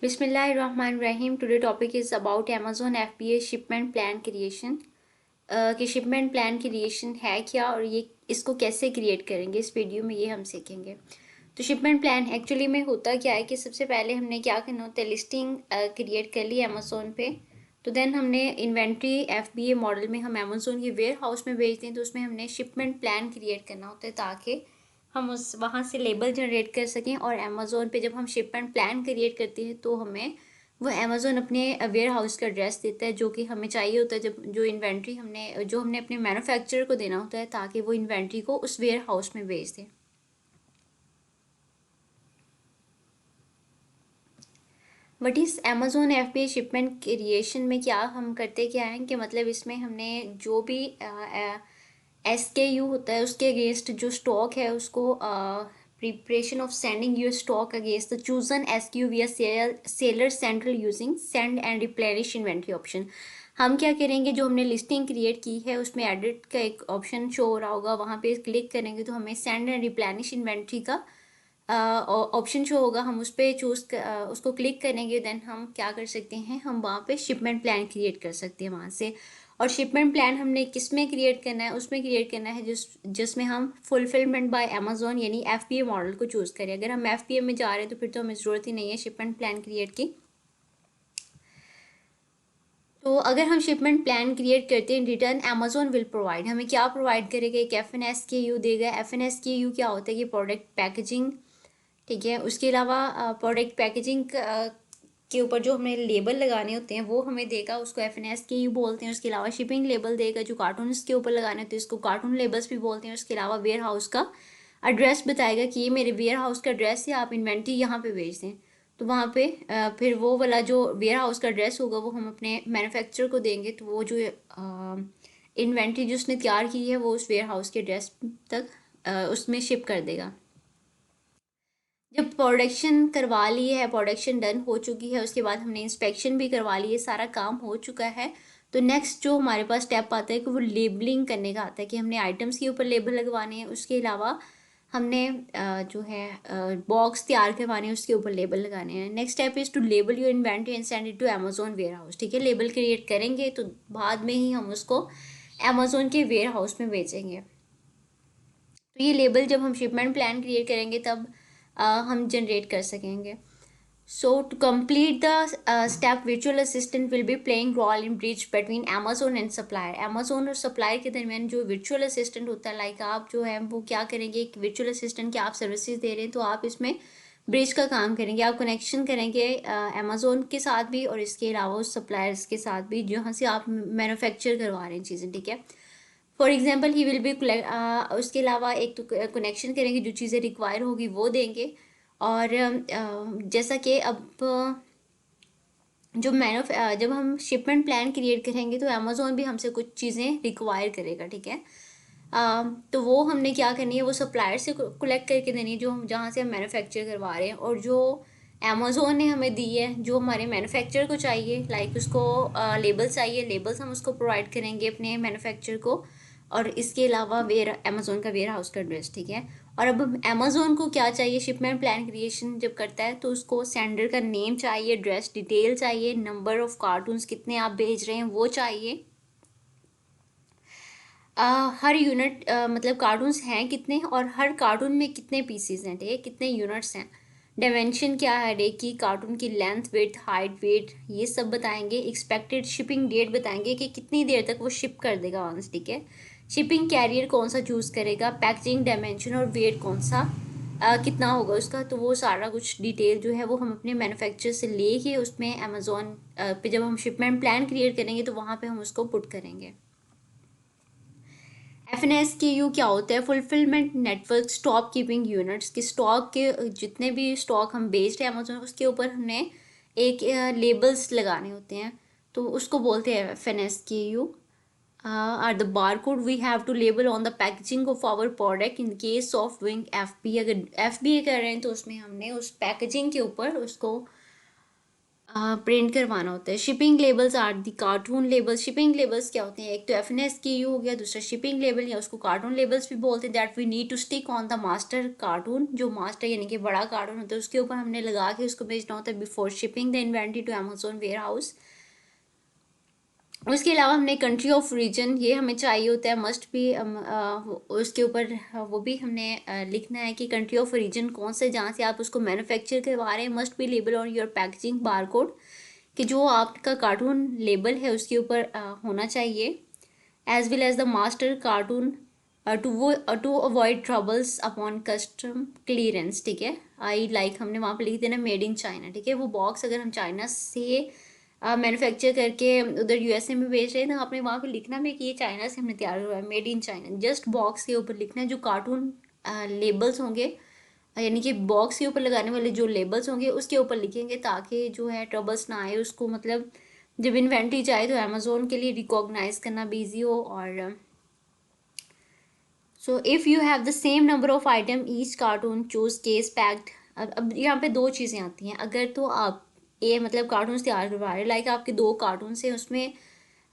बिस्मिल्लाहिर्रहमानिर्रहीम। Today topic is about Amazon FBA shipment plan creation. कि shipment plan creation है क्या और ये इसको कैसे क्रिएट करेंगे, इस वीडियो में ये हम सीखेंगे। तो शिपमेंट प्लान एक्चुअली में होता क्या है कि सबसे पहले हमने क्या करना होता है, लिस्टिंग क्रिएट कर ली अमेज़ॉन पे। तो देन हमने इन्वेंट्री एफबीए मॉडल में हम अमेज़ॉन के वेयर हाउस में भेजते हैं, तो उसमें हमने शिपमेंट प्लान क्रिएट करना होता है ताकि हम उस वहाँ से लेबल जनरेट कर सकें। और अमेज़ोन पे जब हम शिपमेंट प्लान क्रिएट करते हैं तो हमें वो अमेज़ोन अपने वेयर हाउस का एड्रेस देता है, जो कि हमें चाहिए होता है जब जो इन्वेंट्री हमने अपने मैन्युफैक्चरर को देना होता है ताकि वो इन्वेंट्री को उस वेयर हाउस में भेज दें। What is Amazon FBA shipment creation में क्या हम करते क्या हैं कि मतलब इसमें हमने जो भी SKU होता है उसके अगेंस्ट जो स्टॉक है उसको preparation of sending your stock against the chosen SKU विया seller central using send and replenish inventory option. हम क्या करेंगे, जो हमने लिस्टिंग क्रिएट की है उसमें एडिट का एक ऑप्शन शो हो रहा होगा, वहाँ पे क्लिक करेंगे तो हमें सेंड एंड रिप्लेनिश इन्वेंट्री का ऑप्शन शो होगा। हम उस पर उसको क्लिक करेंगे, देन हम क्या कर सकते हैं, हम वहाँ पे शिपमेंट प्लान क्रिएट कर सकते हैं वहाँ से। और शिपमेंट प्लान हमने किस में क्रिएट करना है, उसमें क्रिएट करना है जिसमें हम फुलफिलमेंट बाय अमेज़ॉन यानी FBA मॉडल को चूज़ करें। अगर हम FBA में जा रहे हैं तो फिर तो हमें ज़रूरत ही नहीं है शिपमेंट प्लान क्रिएट की। तो अगर हम शिपमेंट प्लान क्रिएट करते हैं, रिटर्न अमेज़ॉन विल प्रोवाइड, हमें क्या प्रोवाइड करेगा, एक FNSKU देगा। FNSKU क्या होता है कि प्रोडक्ट पैकेजिंग, ठीक है। उसके अलावा प्रोडक्ट पैकेजिंग के ऊपर जो हमें लेबल लगाने होते हैं वो हमें देगा, उसको FNSKU बोलते हैं। उसके अलावा शिपिंग लेबल देगा जो कार्टून्स के ऊपर लगाने होते हैं, इसको कार्टून लेबल्स भी बोलते हैं। उसके अलावा वेयर हाउस का एड्रेस बताएगा कि ये मेरे वेयर हाउस का एड्रेस है, आप इन्वेंट्री यहाँ पे भेज दें। तो वहाँ पे फिर वो वाला जो वेयर हाउस का एड्रेस होगा वो हम अपने मैन्युफैक्चरर को देंगे, तो वो जो इन्वेंट्री जो उसने तैयार की है वो उस वेयर हाउस के एड्रेस तक उसमें शिप कर देगा। जब प्रोडक्शन करवा ली है, प्रोडक्शन डन हो चुकी है, उसके बाद हमने इंस्पेक्शन भी करवा ली है, सारा काम हो चुका है, तो नेक्स्ट जो हमारे पास स्टेप आता है कि वो लेबलिंग करने का आता है कि हमने आइटम्स के ऊपर लेबल लगवाने हैं। उसके अलावा हमने जो है बॉक्स तैयार करवाने हैं, उसके ऊपर लेबल लगाने हैं। Next step is to label your inventory and send it to Amazon warehouse, ठीक है। लेबल क्रिएट करेंगे तो बाद में ही हम उसको अमेज़ॉन के वेयर हाउस में भेजेंगे। तो ये लेबल जब हम शिपमेंट प्लान क्रिएट करेंगे तब हम जनरेट कर सकेंगे। So to complete the step, virtual assistant will be playing role in bridge between Amazon and supplier. Amazon और सप्लायर के दरमियान जो virtual assistant होता है, लाइक आप जो है वो क्या करेंगे, एक virtual assistant की आप सर्विसेज दे रहे हैं तो आप इसमें ब्रिज का काम करेंगे। आप कनेक्शन करेंगे अमेज़ॉन के साथ भी और इसके अलावा उस सप्लायर्स के साथ भी जहाँ से आप मैन्युफैक्चर करवा रहे हैं चीज़ें, ठीक है। For example he will be उसके अलावा एक तो कनेक्शन करेंगे, जो चीज़ें रिक्वायर होगी वो देंगे। और जैसा कि अब जब हम शिपमेंट प्लान क्रिएट करेंगे तो अमेज़ॉन भी हमसे कुछ चीज़ें रिक्वायर करेगा, ठीक है। तो वो हमने क्या करनी है, वो सप्लायर से कलेक्ट करके देनी है जो हम जहाँ से हम मैन्युफैक्चर करवा रहे हैं। और जो अमेज़ॉन ने हमें दी है, जो हमारे मैन्युफैक्चर को चाहिए, लाइक उसको लेबल्स चाहिए, लेबल्स हम उसको प्रोवाइड करेंगे अपने मैन्युफैक्चर को। और इसके अलावा अमेज़ॉन का वेयर हाउस का एड्रेस, ठीक है। और अब अमेज़ॉन को क्या चाहिए, शिपमेंट प्लान क्रिएशन जब करता है तो उसको सेंडर का नेम चाहिए, एड्रेस डिटेल चाहिए, नंबर ऑफ कार्टून्स कितने आप भेज रहे हैं वो चाहिए, हर यूनिट मतलब कार्टून्स हैं कितने और हर कार्टून में कितने पीसीज हैं, ठीक है, कितने यूनिट्स हैं, डायमेंशन क्या है एक की कार्टून की, लेंथ, विड्थ, हाइट, वेट, ये सब बताएंगे। एक्सपेक्टेड शिपिंग डेट बताएंगे कि कितनी देर तक वो शिप कर देगा वंस, ठीक है। शिपिंग कैरियर कौन सा चूज़ करेगा, पैकेजिंग डायमेंशन और वेट कौन सा कितना होगा उसका, तो वो सारा कुछ डिटेल जो है वो हम अपने मैन्युफैक्चर से लेके उसमें अमेज़ॉन पे जब हम शिपमेंट प्लान क्रिएट करेंगे तो वहाँ पे हम उसको पुट करेंगे। FNSKU क्या होता है, fulfilment network stock keeping units, के स्टॉक के जितने भी स्टॉक हम बेच रहे हैं अमेजोन, उसके ऊपर हमने एक लेबल्स लगाने होते हैं, तो उसको बोलते हैं FNSKU। Are the barcode we have to label on the packaging of our product in case of doing FBA। अगर FBA कर रहे हैं तो उसमें हमने उस पैकेजिंग के ऊपर उसको प्रिंट करवाना होता है। Shipping labels are the carton labels. Shipping labels क्या होते हैं? एक तो FNSKU हो गया, दूसरा शिपिंग लेबल या उसको कार्टून लेबल्स भी बोलते हैं। That we need to stick on the master carton, जो मास्टर यानी कि बड़ा कार्टून होता है उसके ऊपर हमने लगा के उसको भेजना होता है before shipping the inventory to Amazon warehouse. उसके अलावा हमने कंट्री ऑफ रीजन, ये हमें चाहिए होता है, मस्ट भी। उसके ऊपर वो भी हमने लिखना है कि कंट्री ऑफ रीजन कौन सा, जहाँ से आप उसको मैन्युफैक्चर करवा रहे हैं। मस्ट भी label on your packaging bar code, कि जो आपका कार्टून लेबल है उसके ऊपर होना चाहिए। As well as the master carton to avoid troubles upon custom clearance. ठीक है, आई लाइक हमने वहाँ पे लिख देना मेड इन चाइना। ठीक है, वो बॉक्स अगर हम चाइना से मैन्युफैक्चर करके उधर USA में बेच रहे हैं तो आपने वहाँ पे लिखना भी कि ये चाइना से हमने तैयार हुआ है, made in China. Just box के ऊपर लिखना है। जो कार्टून लेबल्स होंगे, यानी कि बॉक्स के ऊपर लगाने वाले जो लेबल्स होंगे उसके ऊपर लिखेंगे, ताकि जो है ट्रबल्स ना आए उसको। मतलब जब इन्वेंट्री जाए तो अमेजोन के लिए रिकॉग्नाइज करना भी ईजी हो। और so if you have the same number of item each cartoon choose case packed. अब यहाँ पे दो चीज़ें आती हैं। अगर तो आप ये मतलब कार्टून तैयार करवा रहे हैं, लाइक आपके दो कार्टून हैं, उसमें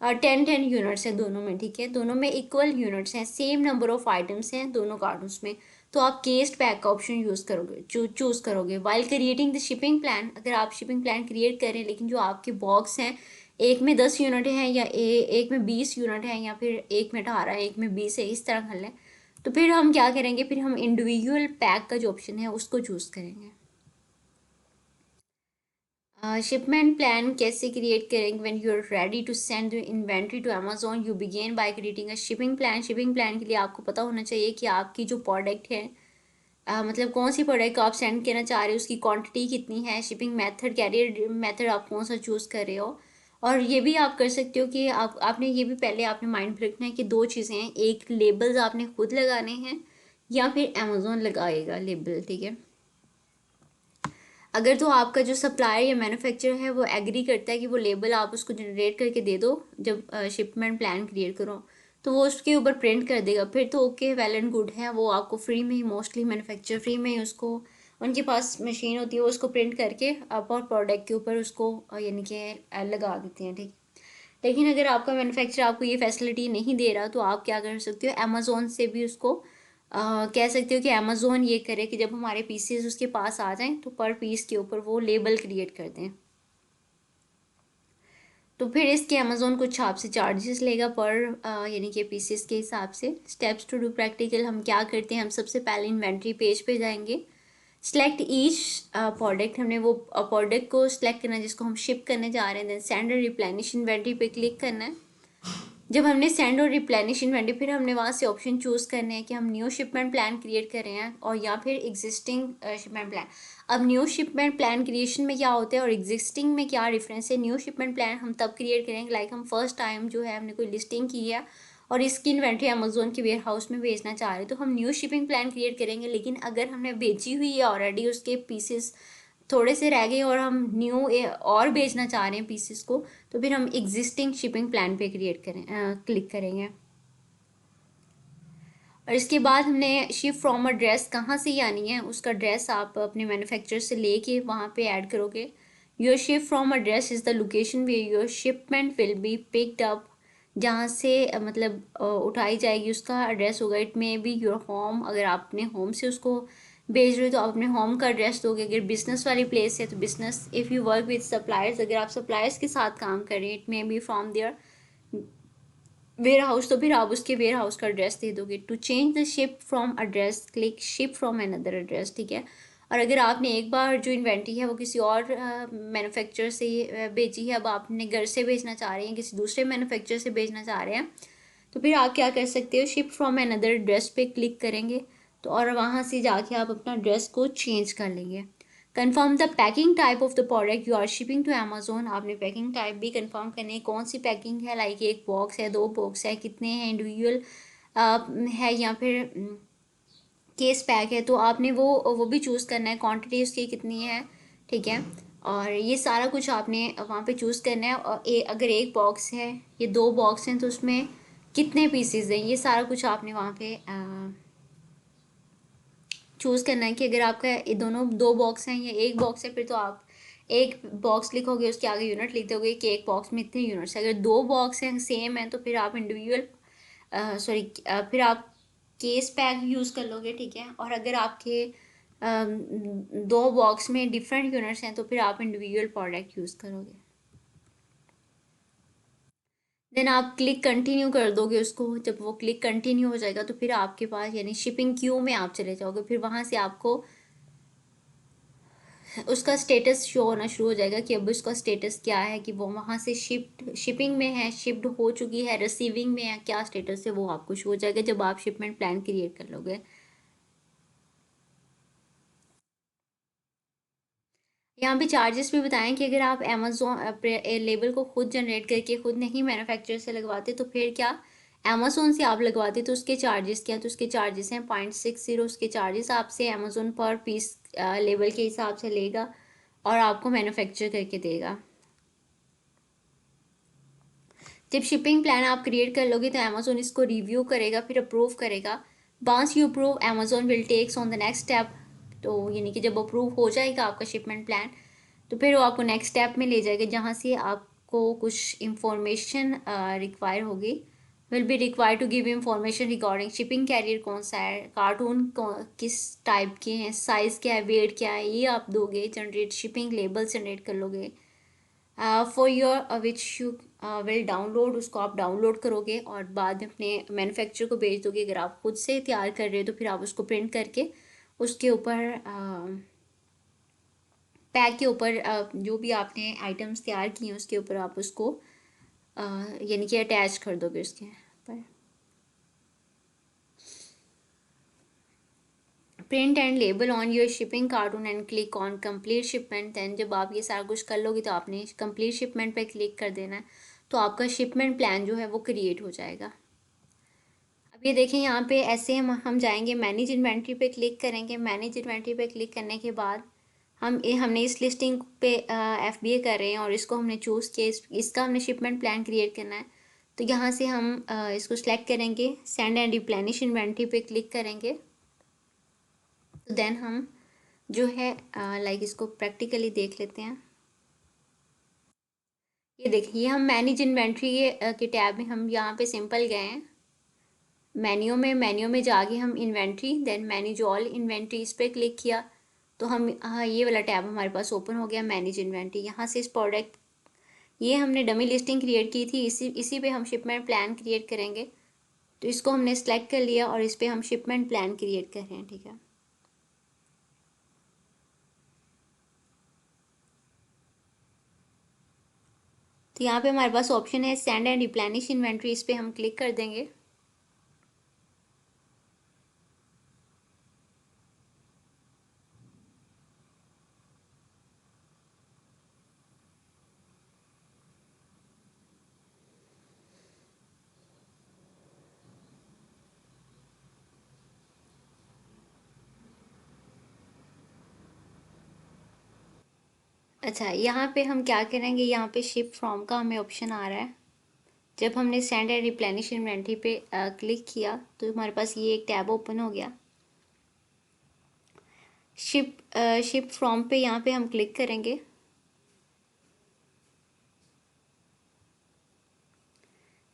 10 यूनिट्स हैं दोनों में। ठीक है, दोनों में इक्वल यूनिट्स हैं, सेम नंबर ऑफ आइटम्स हैं दोनों कार्टून्स में, तो आप केस्ड पैक का ऑप्शन यूज़ करोगे, चूज़ करोगे। While creating the shipping plan, अगर आप शिपिंग प्लान क्रिएट करें लेकिन जो आपके बॉक्स हैं एक में 10 यूनिट हैं या एक में 20 यूनिट हैं या फिर एक में 18, एक में 20 है, इस तरह कर लें, तो फिर हम क्या करेंगे? फिर हम इंडिविजुअल पैक का जो ऑप्शन है उसको चूज़ करेंगे। शिपमेंट प्लान कैसे क्रिएट करेंगे? When you are ready to send the inventory to Amazon you begin by creating a shipping plan. Shipping plan के लिए आपको पता होना चाहिए कि आपकी जो प्रोडक्ट है, मतलब कौन सी प्रोडक्ट आप सेंड करना चाह रहे हो, उसकी क्वांटिटी कितनी है, शिपिंग मेथड, कैरियर मेथड आप कौन सा चूज़ कर रहे हो। और ये भी आप कर सकते हो कि आपने ये भी पहले आपने माइंड में रखना है कि दो चीज़ें हैं, एक लेबल्स आपने खुद लगाने हैं या फिर अमेजोन लगाएगा लेबल। ठीक है, अगर तो आपका जो सप्लायर या मैन्युफैक्चरर है वो एग्री करता है कि वो लेबल आप उसको जनरेट करके दे दो जब शिपमेंट प्लान क्रिएट करो, तो वो उसके ऊपर प्रिंट कर देगा, फिर तो ओके, वेल एंड गुड है। वो आपको फ्री में ही, मोस्टली मैन्युफैक्चर फ्री में ही उसको, उनके पास मशीन होती है, वो उसको प्रिंट करके आप और प्रोडक्ट के ऊपर उसको यानी कि लगा देते हैं। ठीक, लेकिन अगर आपका मैन्युफैक्चरर आपको ये फैसिलिटी नहीं दे रहा तो आप क्या कर सकते हो? अमेज़ोन से भी उसको कह सकते हो कि अमेज़ोन ये करे कि जब हमारे पीसेस उसके पास आ जाएं तो पर पीस के ऊपर वो लेबल क्रिएट कर दें। तो फिर इसके अमेज़ोन कुछ आपसे चार्जेस लेगा पर यानी कि पीसेस के हिसाब से। स्टेप्स टू डू प्रैक्टिकल, हम क्या करते हैं? हम सबसे पहले इन्वेंट्री पेज पे जाएंगे। सेलेक्ट ईच प्रोडक्ट, हमने वो प्रोडक्ट को सिलेक्ट करना है जिसको हम शिप करने जा रहे हैं। देन सेंड और रिप्लेनिश इन्वेंट्री पे क्लिक करना है। जब हमने सेंड और रिप्लेनिश इन्वेंट्री, फिर हमने वहाँ से ऑप्शन चूज़ करने हैं कि हम न्यू शिपमेंट प्लान क्रिएट कर रहे हैं और या फिर एग्जिस्टिंग शिपमेंट प्लान। अब न्यू शिपमेंट प्लान क्रिएशन में क्या होता है और एग्जिस्टिंग में क्या डिफरेंस है? न्यू शिपमेंट प्लान हम तब क्रिएट करेंगे लाइक हम फर्स्ट टाइम जो है हमने कोई लिस्टिंग की है और इसकी इन्वेंट्री अमेजोन के वेयर हाउस में भेजना चाह रहे हैं, तो हम न्यू शिपिंग प्लान क्रिएट करेंगे। लेकिन अगर हमने बेची हुई है ऑलरेडी, उसके पीसेस थोड़े से रह गए और हम न्यू और बेचना चाह रहे हैं पीसेस को, तो फिर हम एग्जिस्टिंग शिपिंग प्लान पे क्लिक करेंगे। और इसके बाद हमने शिप फ्रॉम एड्रेस कहाँ से आनी है, उसका एड्रेस आप अपने मैन्युफैक्चरर से लेके वहाँ पे ऐड करोगे। Your ship from address is the location way your shipment will be picked up, जहाँ से मतलब उठाई जाएगी उसका एड्रेस होगा। It may be your home, अगर आप अपने होम से उसको भेज रहे हो तो आप अपने होम का एड्रेस दोगे। अगर बिजनेस वाली प्लेस है तो business. If you work with suppliers, अगर आप सप्लायर्स के साथ काम कर रहे हैं, it may be from their warehouse, तो फिर आप उसके वेयर हाउस का एड्रेस दे दोगे। To change the ship from address click ship from another address. ठीक है, और अगर आपने एक बार जो इन्वेंट्री है वो किसी और मैन्युफैक्चरर से बेची है, अब आपने घर से बेचना चाह रहे हैं, किसी दूसरे मैन्युफैक्चरर से बेचना चाह रहे हैं, तो फिर आप क्या कर सकते हो? शिप फ्रॉम अनदर एड्रेस पे क्लिक करेंगे तो और वहाँ से जाके आप अपना एड्रेस को चेंज कर लेंगे। Confirm the packing type of the product you are shipping to Amazon, आपने पैकिंग टाइप भी कंफर्म करनी है, कौन सी पैकिंग है, लाइक एक बॉक्स है, दो बॉक्स है, कितने हैं, इंडिविजुअल है या फिर केस पैक है, तो आपने वो भी चूज़ करना है, क्वांटिटी उसकी कितनी है। ठीक है, और ये सारा कुछ आपने वहाँ पे चूज़ करना है। और अगर एक बॉक्स है, ये दो बॉक्स हैं, तो उसमें कितने पीसेज हैं, ये सारा कुछ आपने वहाँ पे चूज़ करना है। कि अगर आपका ये दोनों दो बॉक्स हैं या एक बॉक्स है, फिर तो आप एक बॉक्स लिखोगे उसके आगे यूनिट लिख दोगे कि एक बॉक्स में इतने यूनिट्स। अगर दो बॉक्स हैं सेम है तो फिर आप इंडिविजुअल सॉरी फिर आप केस पैक यूज़ कर लोगे, ठीक है। और अगर आपके दो बॉक्स में डिफरेंट यूनिट्स हैं तो फिर आप इंडिविजुअल प्रोडक्ट यूज़ करोगे। देन आप क्लिक कंटिन्यू कर दोगे उसको। जब वो क्लिक कंटिन्यू हो जाएगा तो फिर आपके पास यानी शिपिंग क्यू में आप चले जाओगे, फिर वहाँ से आपको उसका स्टेटस शो होना शुरू हो जाएगा कि अब उसका स्टेटस क्या है, कि वो वहाँ से शिपिंग में है, शिप्ड हो चुकी है, रिसीविंग में है, क्या स्टेटस है वो आपको शो हो जाएगा जब आप शिपमेंट प्लान क्रिएट कर लोगे। यहाँ पे चार्जेस भी बताएं कि अगर आप अमेजोन लेबल को खुद जनरेट करके खुद नहीं मैन्युफैक्चरर से लगवाते तो फिर क्या, अमेजोन से आप लगवाते तो उसके चार्जेस क्या, तो उसके चार्जेस हैं 0.60। उसके चार्जेस आपसे अमेजोन पर पीस लेबल के हिसाब से लेगा और आपको मैन्युफैक्चर करके देगा। जब शिपिंग प्लान आप क्रिएट कर लोगे तो अमेजोन इसको रिव्यू करेगा, फिर अप्रूव करेगा। Once you approve Amazon will takes on the next step. तो यानी कि जब अप्रूव हो जाएगा आपका शिपमेंट प्लान तो फिर वो आपको नेक्स्ट स्टेप में ले जाएगा जहाँ से आपको कुछ इंफॉर्मेशन रिक्वायर होगी। Will be require to give information regarding shipping carrier कौन सा है, कार्टून किस टाइप के हैं, साइज़ क्या है, वेट क्या है, ये आप दोगे। जनरेट शिपिंग लेबल जनरेट कर लोगे for your which you will download. उसको आप डाउनलोड करोगे और बाद में अपने मैन्युफैक्चरर को भेज दोगे। अगर आप खुद से तैयार कर रहे हो तो फिर आप उसको प्रिंट करके उसके ऊपर पैक के ऊपर जो भी आपने आइटम्स तैयार किए हैं उसके ऊपर आप उसको यानी कि अटैच कर दोगे उसके पर। Print and label on your shipping carton and click on complete shipment. Then जब आप ये सारा कुछ कर लोगे तो आपने कंप्लीट शिपमेंट पे क्लिक कर देना है, तो आपका शिपमेंट प्लान जो है वो क्रिएट हो जाएगा। अब ये देखें यहाँ पे ऐसे हम जाएंगे मैनेज इन्वेंट्री पे क्लिक करेंगे। मैनेज इन्वेंट्री पे क्लिक करने के बाद हमने इस लिस्टिंग पे FBA कर रहे हैं और इसको हमने चूज़ किया, इसका हमने शिपमेंट प्लान क्रिएट करना है। तो यहाँ से हम इसको सेलेक्ट करेंगे, सेंड एंड रिप्लेनिश इन्वेंट्री पे क्लिक करेंगे। तो देन हम जो है लाइक इसको प्रैक्टिकली देख लेते हैं। ये देखिए हम मैनेज इन्वेंट्री के टैब में हम यहाँ पे सिंपल गए हैं मेन्यू में जाके हम inventory then manage all inventory इस पर क्लिक किया तो हम हाँ ये वाला टैब हमारे पास ओपन हो गया मैनेज इन्वेंट्री। यहाँ से इस प्रोडक्ट ये हमने डमी लिस्टिंग क्रिएट की थी, इसी पे हम शिपमेंट प्लान क्रिएट करेंगे। तो इसको हमने सेलेक्ट कर लिया और इस पर हम शिपमेंट प्लान क्रिएट कर रहे हैं, ठीक है। तो यहाँ पे हमारे पास ऑप्शन है सेंड एंड रिप्लेनिश इन्वेंट्री, इस पर हम क्लिक कर देंगे। अच्छा यहाँ पे हम क्या करेंगे, यहाँ पे शिप फ्रॉम का हमें ऑप्शन आ रहा है। जब हमने सेंड एंड रिप्लेनिश इन्वेंट्री पे क्लिक किया तो हमारे पास ये एक टैब ओपन हो गया। शिप फ्रॉम पे यहाँ पे हम क्लिक करेंगे।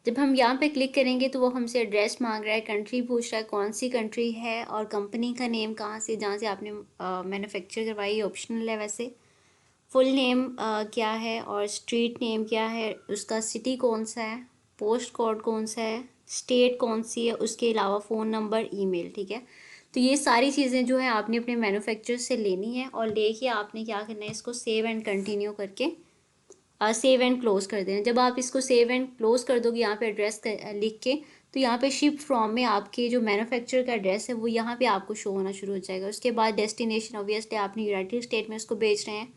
जब हम यहाँ पे क्लिक करेंगे तो वो हमसे एड्रेस मांग रहा है, कंट्री पूछ रहा है कौन सी कंट्री है और कंपनी का नेम कहाँ से जहाँ से आपने मैन्युफैक्चर करवाई, ऑप्शनल है वैसे। फुल नेम क्या है और स्ट्रीट नेम क्या है, उसका सिटी कौन सा है, पोस्ट कोड कौन सा है, स्टेट कौन सी है, उसके अलावा फ़ोन नंबर, ईमेल, ठीक है। तो ये सारी चीज़ें जो है आपने अपने मैन्युफैक्चरर से लेनी है और लेके आपने क्या करना है, इसको सेव एंड कंटिन्यू करके सेव एंड क्लोज कर देना। जब आप इसको सेव एंड क्लोज कर दोगे यहाँ पे एड्रेस लिख के, तो यहाँ पे शिप फ्रॉम में आपके जो मैन्युफैक्चरर का एड्रेस है वो यहाँ पे आपको शो होना शुरू हो जाएगा। उसके बाद डेस्टिनेशन ऑब्वियसली आपने यूनाइटेड स्टेट में उसको भेज रहे हैं।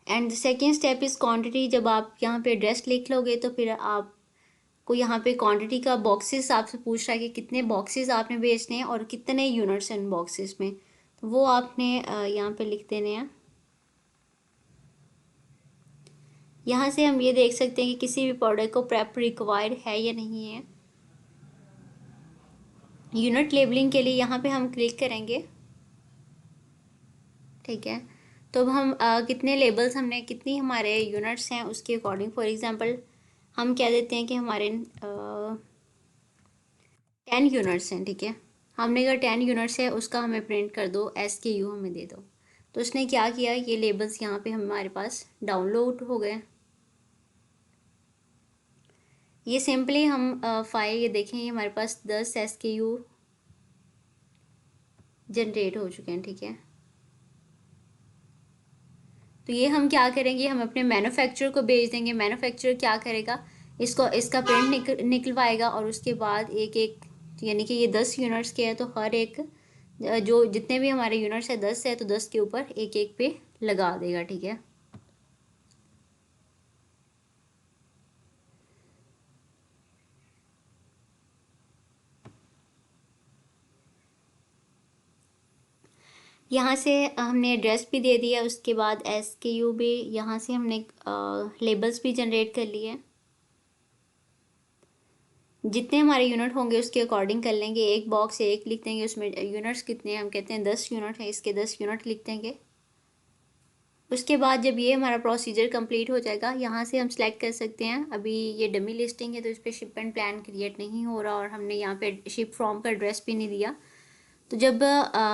And the second step is quantity. जब आप यहाँ पे एड्रेस लिख लोगे तो फिर आपको यहाँ पे क्वांटिटी का बॉक्सेस आपसे पूछ रहा है कि कितने बॉक्सेस आपने भेजने हैं और कितने यूनिट्स हैं इन बॉक्सेस में, तो वो आपने यहाँ पे लिख देने हैं। यहाँ से हम ये देख सकते हैं कि किसी भी प्रोडक्ट को प्रेप रिक्वायर्ड है या नहीं है। यूनिट लेबलिंग के लिए यहाँ पे हम क्लिक करेंगे। ठीक है। तो अब हम कितने लेबल्स हमने, कितनी हमारे यूनिट्स हैं उसके अकॉर्डिंग, फॉर एग्जांपल हम कह देते हैं कि हमारे 10 यूनिट्स हैं, ठीक है। हमने अगर 10 यूनिट्स है उसका हमें प्रिंट कर दो, SKU हमें दे दो। तो उसने क्या किया, ये लेबल्स यहाँ पे हमारे पास डाउनलोड हो गए। ये सिंपली हम फाइल, ये देखें, ये हमारे पास 10 SKU जनरेट हो चुके हैं, ठीक है। तो ये हम क्या करेंगे, हम अपने मैन्युफैक्चरर को भेज देंगे। मैन्युफैक्चरर क्या करेगा, इसको, इसका प्रिंट निकलवाएगा और उसके बाद एक एक, यानी कि ये 10 यूनिट्स के हैं तो हर एक, जो जितने भी हमारे यूनिट्स है 10 है तो 10 के ऊपर एक एक पे लगा देगा, ठीक है। यहाँ से हमने एड्रेस भी दे दिया, उसके बाद SKU भी, यहाँ से हमने लेबल्स भी जनरेट कर लिए। जितने हमारे यूनिट होंगे उसके अकॉर्डिंग कर लेंगे, एक बॉक्स एक लिख देंगे, उसमें यूनिट्स कितने हैं, हम कहते हैं 10 यूनिट है, इसके 10 यूनिट लिख देंगे। उसके बाद जब ये हमारा प्रोसीजर कंप्लीट हो जाएगा, यहाँ से हम सेलेक्ट कर सकते हैं। अभी ये डमी लिस्टिंग है तो इस पर शिपमेंट प्लान क्रिएट नहीं हो रहा और हमने यहाँ पे शिप फ्रॉम का एड्रेस भी नहीं दिया। तो जब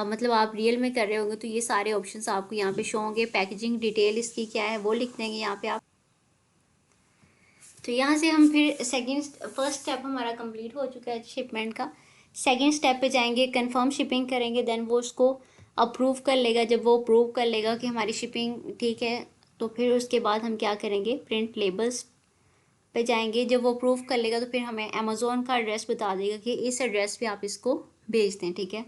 मतलब आप रियल में कर रहे होंगे तो ये सारे ऑप्शंस आपको यहाँ पे शो होंगे। पैकेजिंग डिटेल इसकी क्या है वो लिख देंगे यहाँ पे आप। तो यहाँ से हम फिर फर्स्ट स्टेप हमारा कंप्लीट हो चुका है शिपमेंट का। सेकंड स्टेप पे जाएंगे, कंफर्म शिपिंग करेंगे, देन वो उसको अप्रूव कर लेगा। जब वो अप्रूव कर लेगा कि हमारी शिपिंग ठीक है, तो फिर उसके बाद हम क्या करेंगे, प्रिंट लेबल्स पे जाएंगे। जब वो अप्रूव कर लेगा तो फिर हमें अमेज़ोन का एड्रेस बता देगा कि इस एड्रेस पे आप इसको भेज दें, ठीक है।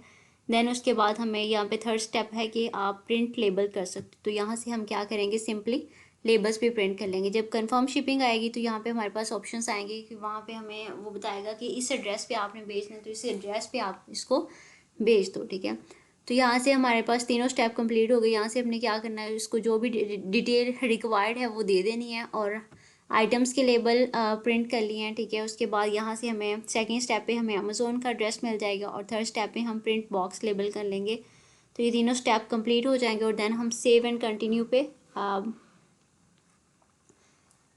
देन उसके बाद हमें यहाँ पे थर्ड स्टेप है कि आप प्रिंट लेबल कर सकते। तो यहाँ से हम क्या करेंगे, सिंपली लेबल्स भी प्रिंट कर लेंगे। जब कंफर्म शिपिंग आएगी तो यहाँ पे हमारे पास ऑप्शंस आएंगे कि वहाँ पे हमें वो बताएगा कि इस एड्रेस पे आपने भेजना है तो इस एड्रेस पे आप इसको भेज दो, ठीक है। तो यहाँ से हमारे पास तीनों स्टेप कंप्लीट हो गए। यहाँ से हमने क्या करना है, उसको जो भी डिटेल रिक्वायर्ड है वो दे देनी है और आइटम्स के लेबल प्रिंट कर लिए हैं, ठीक है। उसके बाद यहाँ से हमें सेकंड स्टेप पे हमें अमेज़ोन का एड्रेस मिल जाएगा और थर्ड स्टेप पे हम प्रिंट बॉक्स लेबल कर लेंगे। तो ये तीनों स्टेप कंप्लीट हो जाएंगे और देन हम सेव एंड कंटिन्यू पे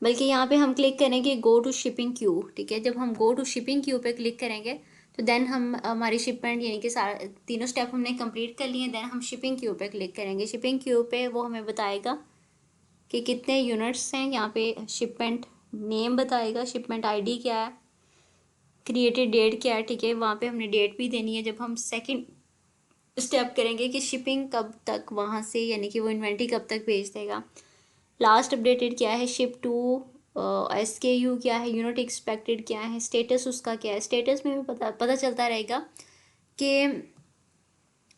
बल्कि यहाँ पे हम क्लिक करेंगे गो टू शिपिंग क्यू, ठीक है। जब हम गो टू शिपिंग क्यू पे क्लिक करेंगे तो देन हम हमारी शिपमेंट, यानी कि सारा तीनों स्टेप हमने कंप्लीट कर लिए। देन हम शिपिंग क्यू पे क्लिक करेंगे। शिपिंग क्यू पे वो हमें बताएगा कि कितने यूनिट्स हैं। यहाँ पे शिपमेंट नेम बताएगा, शिपमेंट आईडी क्या है, क्रिएटेड डेट क्या है, ठीक है। वहाँ पे हमने डेट भी देनी है। जब हम सेकंड स्टेप करेंगे कि शिपिंग कब तक वहाँ से, यानी कि वो इन्वेंट्री कब तक भेज देगा। लास्ट अपडेटेड क्या है, शिप टू, SKU क्या है, यूनिट एक्सपेक्टेड क्या है, स्टेटस उसका क्या है। स्टेटस में भी पता चलता रहेगा कि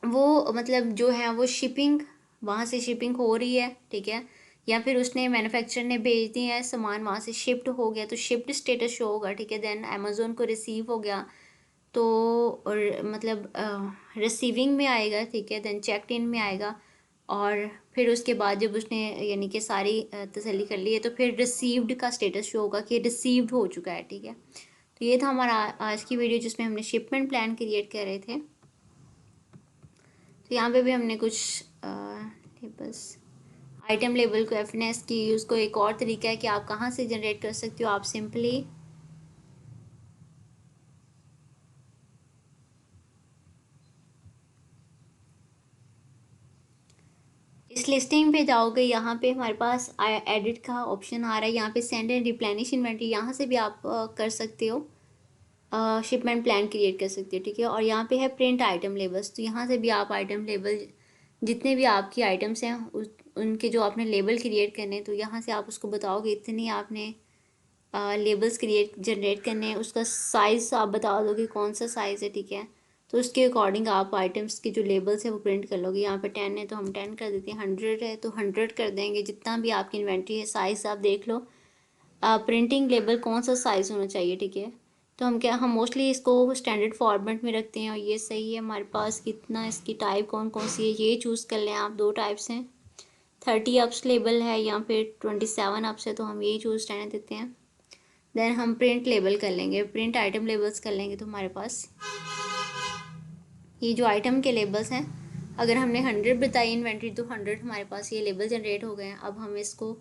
वो मतलब जो है वो शिपिंग, वहाँ से शिपिंग हो रही है, ठीक है, या फिर उसने मैन्युफैक्चरर ने भेज दिया है सामान, वहाँ से शिफ्ट हो गया तो शिफ्ट स्टेटस शो होगा, ठीक है। देन अमेज़ोन को रिसीव हो गया तो और मतलब रिसीविंग में आएगा, ठीक है। देन चेकड इन में आएगा और फिर उसके बाद जब उसने यानी कि सारी तसल्ली कर ली है तो फिर रिसीव्ड का स्टेटस शो होगा कि रिसीव्ड हो चुका है, ठीक है। तो ये था हमारा आज की वीडियो जिसमें हमने शिपमेंट प्लान क्रिएट कर रहे थे। तो यहाँ पे भी हमने कुछ बस आइटम लेबल को FNS की उसको एक और तरीका है कि आप कहाँ से जनरेट कर सकते हो। आप सिंपली इस लिस्टिंग पे जाओगे, यहाँ पे हमारे पास एडिट का ऑप्शन आ रहा है। यहाँ पे सेंड एंड रिप्लेनिश इन्वेंट्री, यहाँ से भी आप कर सकते हो, शिपमेंट प्लान क्रिएट कर सकते हो, ठीक है। और यहाँ पे है प्रिंट आइटम लेबल्स, तो यहाँ से भी आप आइटम लेबल, जितने भी आपकी आइटम्स हैं उनके जो आपने लेबल क्रिएट करने हैं, तो यहाँ से आप उसको बताओगे इतने आपने लेबल्स क्रिएट जनरेट करने हैं। उसका साइज़ आप बता दोगे कौन सा साइज़ है, ठीक है। तो उसके अकॉर्डिंग आप आइटम्स के जो लेबल्स है वो प्रिंट कर लोगे। यहाँ पे 10 है तो हम 10 कर देते हैं, 100 है तो 100 कर देंगे। जितना भी आपकी इन्वेंट्री है, साइज़ आप देख लो, प्रिंटिंग लेबल कौन सा साइज़ होना चाहिए, ठीक है। तो हम मोस्टली इसको स्टैंडर्ड फॉर्मेट में रखते हैं और ये सही है हमारे पास। कितना इसकी टाइप कौन कौन सी है ये चूज़ कर लें आप। दो टाइप्स हैं, 30 अप्स लेबल है या फिर 27 अप्स है, तो हम यही चूज़ रहने देते हैं। देन हम प्रिंट लेबल कर लेंगे, प्रिंट आइटम लेबल्स कर लेंगे। तो हमारे पास ये जो आइटम के लेबल्स हैं अगर हमने 100 बताई इन्वेंट्री तो 100 हमारे पास ये लेबल जनरेट हो गए हैं। अब हम इसको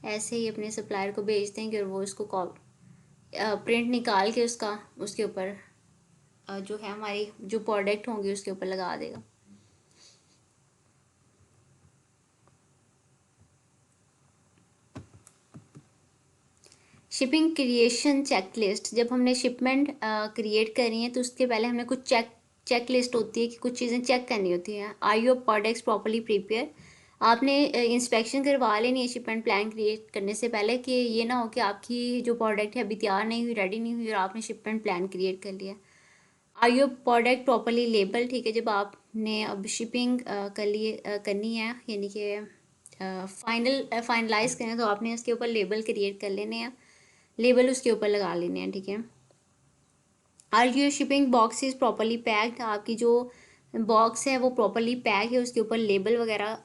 ऐसे ही अपने सप्लायर को भेज देंगे और वो इसको कॉल प्रिंट निकाल के उसके ऊपर जो है हमारी जो प्रोडक्ट होंगी उसके ऊपर लगा देगा। शिपिंग क्रिएशन चेकलिस्ट, जब हमने शिपमेंट क्रिएट करी है तो उसके पहले हमें कुछ चेकलिस्ट होती है कि कुछ चीज़ें चेक करनी होती हैं। Are your products properly prepare, आपने इंस्पेक्शन करवा लेनी है शिपमेंट प्लान क्रिएट करने से पहले कि ये ना हो कि आपकी जो प्रोडक्ट है अभी तैयार नहीं हुई, रेडी नहीं हुई और आपने शिपमेंट प्लान क्रिएट कर लिया। Are your product properly label, ठीक है, जब आपने अब शिपिंग करनी है यानी कि फाइनलाइज करें तो आपने इसके ऊपर लेबल क्रिएट कर लेने हैं, लेबल उसके ऊपर लगा लेने हैं, ठीक है। Are your shipping box is properly packed, आपकी जो बॉक्स है वो प्रॉपरली पैक है, उसके ऊपर लेबल वगैरह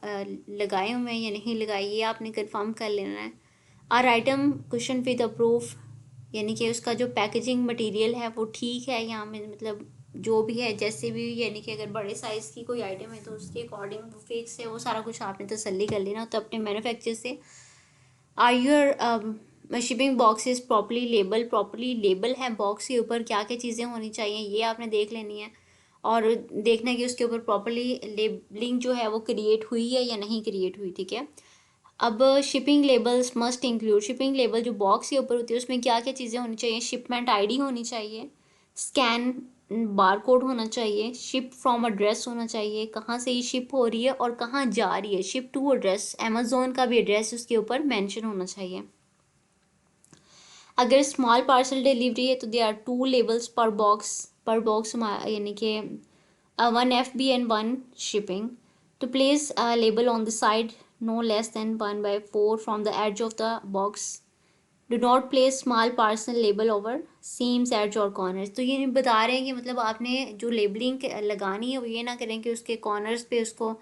लगाए हुए हैं या नहीं लगाए, ये आपने कंफर्म कर लेना है। Are item question with approve, यानी कि उसका जो पैकेजिंग मटेरियल है वो ठीक है यहाँ में, मतलब जो भी है जैसे भी, यानी कि अगर बड़े साइज़ की कोई आइटम है तो उसके अकॉर्डिंग वो फिक्स है, वो सारा कुछ आपने तसल्ली कर लेना तो अपने मैन्युफैक्चर से। Are your shipping boxes properly label है, बॉक्स के ऊपर क्या क्या चीज़ें होनी चाहिए ये आपने देख लेनी है और देखना है कि उसके ऊपर प्रॉपरली लेबलिंग जो है वो क्रिएट हुई है या नहीं क्रिएट हुई, ठीक है। अब shipping labels must include, shipping label जो बॉक्स के ऊपर होती है उसमें क्या क्या चीज़ें होनी चाहिए, शिपमेंट आईडी होनी चाहिए, स्कैन बार कोड होना चाहिए, शिप फ्रॉम एड्रेस होना चाहिए, कहाँ से ये शिप हो रही है और कहाँ जा रही है, शिप टू एड्रेस, अमेजोन का भी एड्रेस उसके ऊपर मेंशन होना चाहिए। अगर स्मॉल पार्सल डिलीवरी है तो they are 2 labels per box यानी कि 1 FB and 1 shipping. To place label on the side no less than 1/4 from the edge of the box. Do not place small parcel label over seams, edge और corners। तो ये बता रहे हैं कि मतलब आपने जो लेबलिंग लगानी है वो ये ना करें कि उसके कॉर्नर्स पे उसको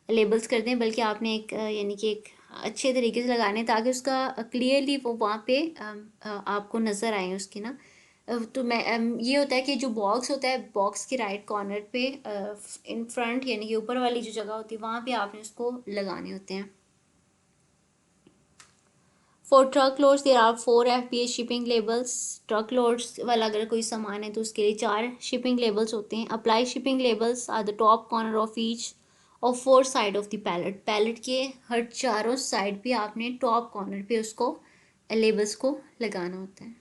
लेबल्स कर दें, बल्कि आपने एक यानी कि एक अच्छे तरीके से लगाने ताकि उसका क्लियरली वो वहाँ पे आपको नज़र आए उसकी ना। तो मैं ये होता है कि जो बॉक्स होता है बॉक्स के राइट कॉर्नर पे इन फ्रंट यानी कि ऊपर वाली जो जगह होती है वहाँ पे आपने उसको लगाने होते हैं। For truck loads there are 4 FBA shipping labels, truck loads वाला अगर कोई सामान है तो उसके लिए 4 शिपिंग लेबल्स होते हैं। Apply shipping labels are the top corner of each और 4 side of the pallet, pallet के हर चारों साइड पे आपने टॉप कॉर्नर पे उसको लेबल्स को लगाना होता है।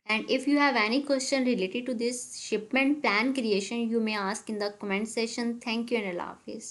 And if you have any question related to this shipment plan creation, you may ask in the comment section. Thank you and Allah Hafiz.